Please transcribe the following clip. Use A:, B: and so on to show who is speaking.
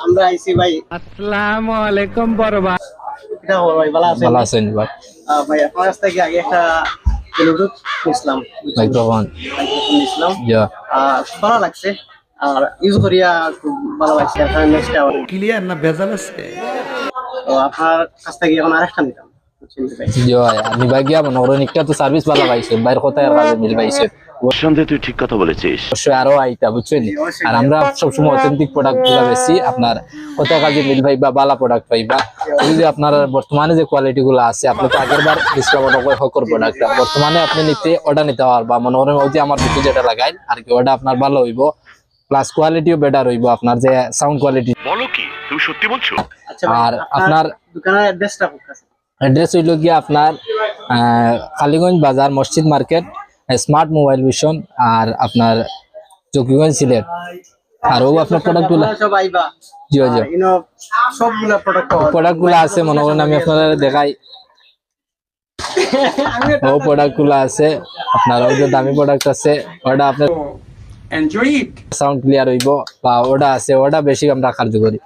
A: আমরা আইছি ভাই।
B: আসসালামু আলাইকুম বড় ভাই।
A: এটা বড় ভাই ভালো আছেন?
C: ভালো আছেন ভাই?
A: ভাই আপনার কাছ থেকে আগে একটা ব্লুটুথ নিছিলাম,
C: মাইক্রোফোন
A: নিছিলাম।
C: ইয়া
A: ভালো লাগছে আর ইউজ করিয়া খুব ভালো লাগছে। এখন নেক্সট আবার
B: ক্লিয়ার না ভেজাল আছে?
A: তো আপনার কাছ থেকে এখন আরেকটা নিতাম, বুঝছেন ভাই?
C: ইয়া আমি ভাই গিয়া মনে করেন একটা তো সার্ভিস ভালো পাইছে, বাইরে কোথায় আর কাজে মিল পাইছে,
D: সন্দেহে তুই ঠিক কথা বলেছিস।
C: অবশ্যই আরো আইতা, বুঝছেন? আর আমরা সবসময় অথেন্টিক প্রোডাক্ট গুলা বেশি, আপনার কোথায় কাজে মিল পাইবা, ভালো প্রোডাক্ট পাইবা। যদি আপনার বর্তমানে যে কোয়ালিটি গুলো আছে, আপনি তো আগের বার ডিসকাউন্ট হকর প্রোডাক্ট বর্তমানে আপনি নিতে অর্ডার নিতে পারবা। মনে করেন ওই যে আমার ভিতরে যেটা লাগাই আর কি, ওটা আপনার ভালো হইব, প্লাস কোয়ালিটিও বেটার হইব, আপনার যে সাউন্ড কোয়ালিটি।
D: বলো কি তুমি সত্যি বলছো?
A: আচ্ছা ভাই,
C: আর আপনার
A: দোকানের অ্যাড্রেসটা কোথায়?
C: অ্যাড্রেস হইল গিয়ে আপনার কালীগঞ্জ বাজার, মসজিদ মার্কেট, স্মার্ট মোবাইল ভিশন, আর আপনার চকিগঞ্জ সিলেট। আর ও আপনার প্রোডাক্ট গুলা
A: সব আইবা।
C: জি জি
A: ইনো সবগুলা
C: প্রোডাক্ট গুলা আছে, মনে করেন আমি আপনারা দেখাই। ও প্রোডাক্ট গুলা আছে আপনার, ওই যে দামি প্রোডাক্ট আছে, ওটা আপনার
B: এনজয় ইট।
C: সাউন্ড ক্লিয়ার হইব, বা ওটা আছে, ওটা বেশি আমরা কার্যকরী।